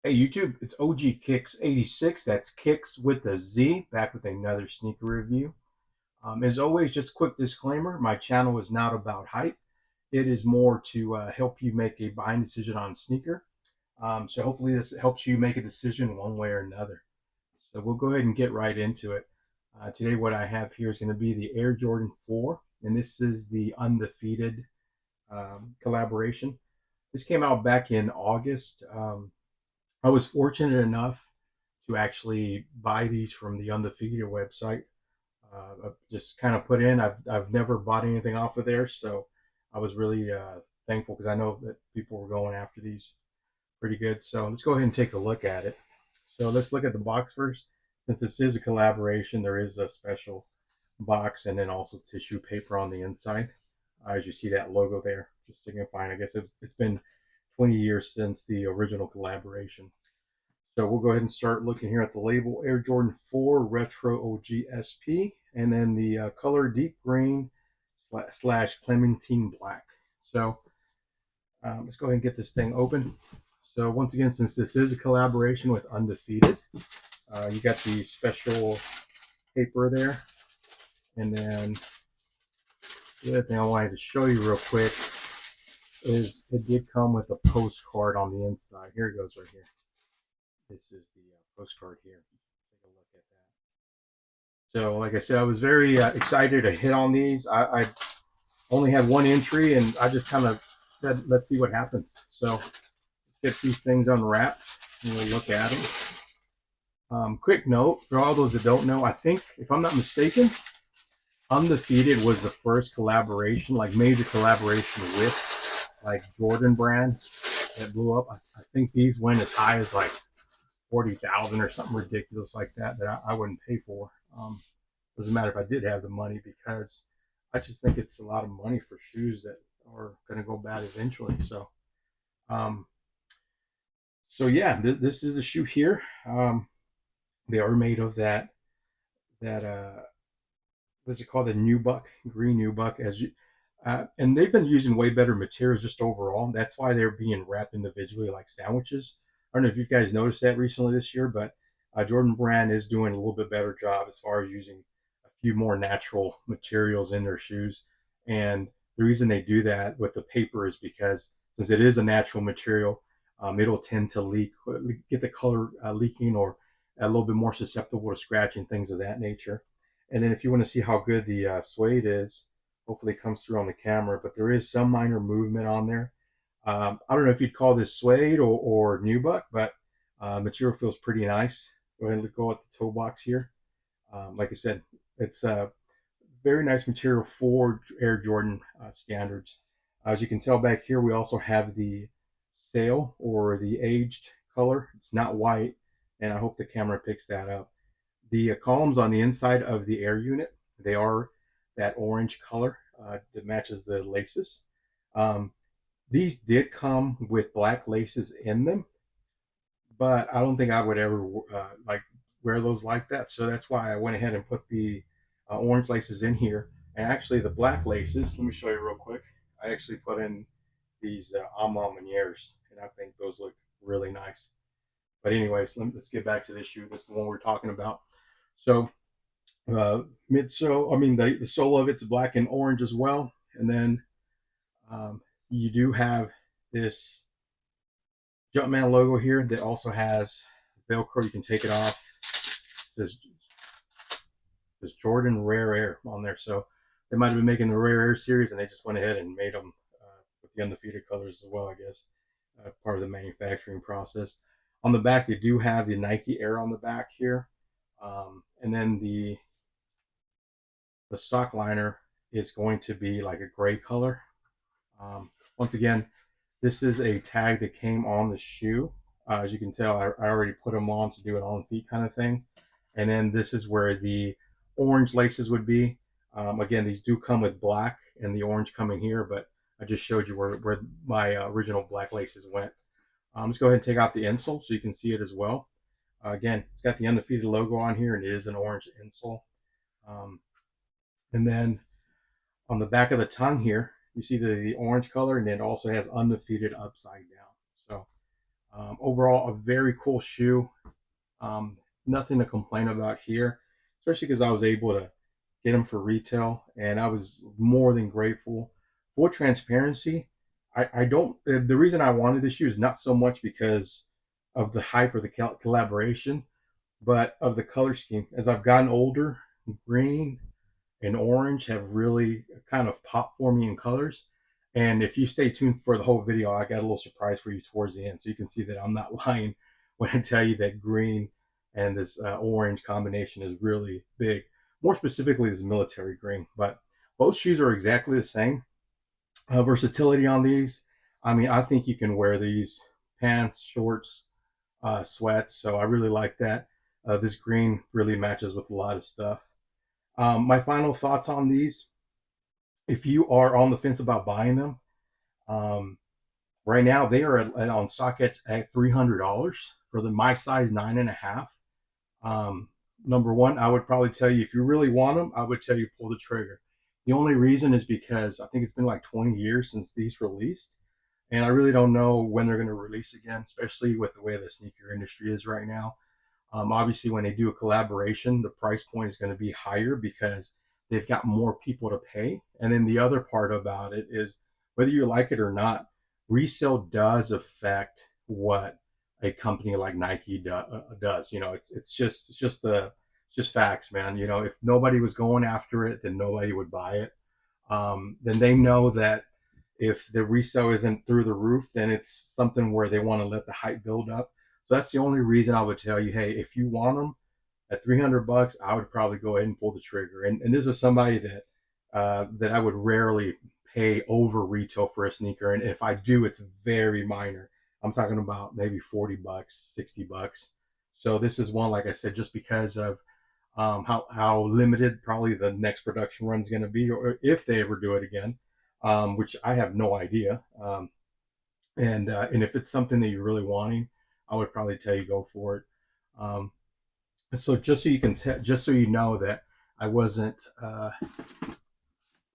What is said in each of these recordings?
Hey YouTube, it's OG Kicks 86. That's Kicks with a Z, back with another sneaker review. As always, just a quick disclaimer, my channel is not about hype. It is more to help you make a buying decision on a sneaker. So hopefully this helps you make a decision one way or another. So we'll go ahead and get right into it. Today what I have here is going to be the Air Jordan 4, and this is the Undefeated collaboration. This came out back in August. I was fortunate enough to actually buy these from the Undefeated website. I've just kind of put in. I've never bought anything off of there, so I was really thankful because I know that people were going after these pretty good. So let's go ahead and take a look at it. So let's look at the box first. Since this is a collaboration, there is a special box and then also tissue paper on the inside. As you see that logo there, just signifying, I guess it's been 20 years since the original collaboration. So we'll go ahead and start looking here at the label, Air Jordan 4 Retro OG SP, and then the color deep green slash Clementine black. So let's go ahead and get this thing open. So once again, since this is a collaboration with Undefeated, you got the special paper there. And then the other thing I wanted to show you real quick is it did come with a postcard on the inside. Here it goes right here. This is the postcard here. Take a look at that. So, like I said, I was very excited to hit on these. I only had one entry, and I just kind of said, let's see what happens. So, let's get these things unwrapped, and we'll look at them. Quick note for all those that don't know, I think, if I'm not mistaken, Undefeated was the first collaboration, like major collaboration with like Jordan brand that blew up. I think these went as high as like 40,000 or something ridiculous like that I wouldn't pay for. Doesn't matter if I did have the money because I just think it's a lot of money for shoes that are going to go bad eventually. Um, so yeah, this is a shoe here. They are made of that what's it called, the nubuck, green nubuck, and they've been using way better materials just overall. That's why they're being wrapped individually like sandwiches. I don't know if you guys noticed that recently this year, but Jordan Brand is doing a little bit better job as far as using a few more natural materials in their shoes. And the reason they do that with the paper is because since it is a natural material, it'll tend to leak, get the color leaking, or a little bit more susceptible to scratching, things of that nature. And then if you want to see how good the suede is, hopefully it comes through on the camera, but there is some minor movement on there. I don't know if you'd call this suede or nubuck, but material feels pretty nice. Go ahead and go at the toe box here. Like I said, it's a very nice material for Air Jordan standards. As you can tell back here, we also have the sail or the aged color. It's not white, and I hope the camera picks that up. The columns on the inside of the air unit, they are that orange color that matches the laces. Um, these did come with black laces in them, but I don't think I would ever like wear those like that. So that's why I went ahead and put the orange laces in here. And actually, the black laces, let me show you real quick. I actually put in these Alma Menieres, and I think those look really nice. But anyways, let's get back to this shoe. This is the one we're talking about. So midsole, I mean the sole of it's black and orange as well, and then you do have this Jumpman logo here that also has Velcro. You can take it off. It says Jordan Rare Air on there, so they might have been making the Rare Air series, and they just went ahead and made them with the undefeated colors as well. I guess part of the manufacturing process. On the back, they do have the Nike Air on the back here, and then the sock liner is going to be like a gray color. Once again, this is a tag that came on the shoe. As you can tell, I already put them on to do it on feet kind of thing. And then this is where the orange laces would be. Again, these do come with black and the orange coming here, but I just showed you where my original black laces went. Let's go ahead and take out the insole so you can see it as well. Again, it's got the Undefeated logo on here, and it is an orange insole. Um, and then on the back of the tongue here, you see the orange color, and it also has Undefeated upside down. So Overall, a very cool shoe. Um, Nothing to complain about here, especially because I was able to get them for retail, and I was more than grateful. For transparency, I don't. The reason I wanted this shoe is not so much because of the hype or the collaboration, but of the color scheme. As I've gotten older, green and orange have really kind of popped for me in colors. And if you stay tuned for the whole video, I got a little surprise for you towards the end, so you can see that I'm not lying when I tell you that green and this orange combination is really big. More specifically, this military green. But both shoes are exactly the same. Versatility on these. I mean, I think you can wear these pants, shorts, sweats. So I really like that. This green really matches with a lot of stuff. My final thoughts on these: if you are on the fence about buying them, um, right now they are on stock at $300 for the my size 9.5. Um, Number one, I would probably tell you if you really want them, I would tell you pull the trigger. The only reason is because I think it's been like 20 years since these released, and I really don't know when they're going to release again, especially with the way the sneaker industry is right now. Obviously, when they do a collaboration, the price point is going to be higher because they've got more people to pay. And then the other part about it is whether you like it or not, resale does affect what a company like Nike does. You know, it's just facts, man. You know, if nobody was going after it, then nobody would buy it. Then they know that if the resale isn't through the roof, then it's something where they want to let the hype build up. So that's the only reason I would tell you, hey, if you want them at $300, I would probably go ahead and pull the trigger. And this is somebody that I would rarely pay over retail for a sneaker, and if I do, it's very minor. I'm talking about maybe $40, $60. So this is one, like I said, just because of how limited probably the next production run is going to be, or if they ever do it again, which I have no idea. And if it's something that you're really wanting, I would probably tell you go for it. Um, so just so you can just so you know that I wasn't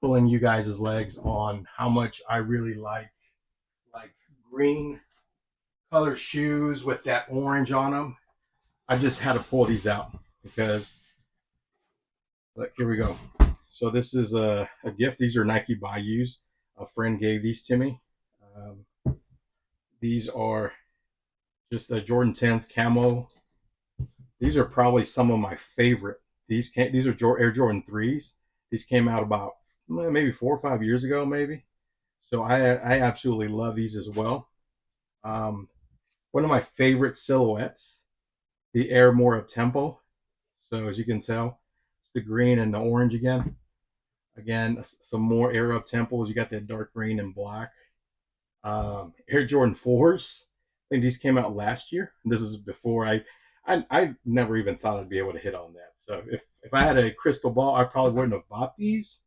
pulling you guys' legs on how much I really like green color shoes with that orange on them. I just had to pull these out because look, here we go. So this is a gift. These are Nike Bayous. A friend gave these to me. These are just the Jordan 10s camo. These are probably some of my favorite. These are Air Jordan 3s. These came out about maybe 4 or 5 years ago, maybe. So I absolutely love these as well. Um, One of my favorite silhouettes, the Air More Up Tempo. So as you can tell, it's the green and the orange again. Again, some more Air Up Tempos. You got that dark green and black. Air Jordan 4s. I think these came out last year. This is before I never even thought I'd be able to hit on that. So if I had a crystal ball, I probably wouldn't have bought these.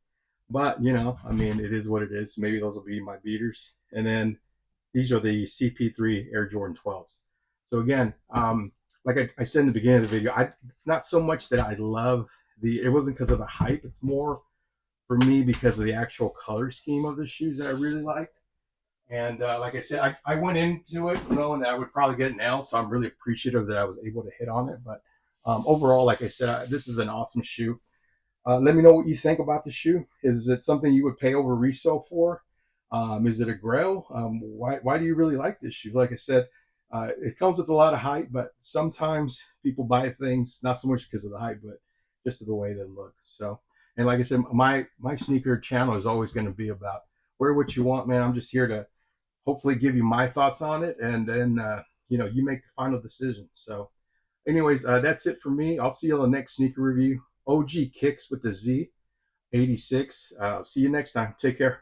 But you know, I mean, it is what it is. Maybe those will be my beaters. And then these are the CP3 Air Jordan 12s. So again, like I said in the beginning of the video, it's not so much that I love it wasn't because of the hype. It's more for me because of the actual color scheme of the shoes that I really like. And like I said, I went into it knowing that I would probably get an L, so I'm really appreciative that I was able to hit on it. But overall, like I said, this is an awesome shoe. Let me know what you think about the shoe. Is it something you would pay over resale for? Is it a grail? Why do you really like this shoe? Like I said, it comes with a lot of hype, but sometimes people buy things not so much because of the hype, but just the way they look. So, and like I said, my sneaker channel is always going to be about wear what you want, man. I'm just here to hopefully give you my thoughts on it, and then you know, you make the final decision. So anyways, that's it for me. I'll see you on the next sneaker review. OG Kicks with the Z 86. See you next time. Take care.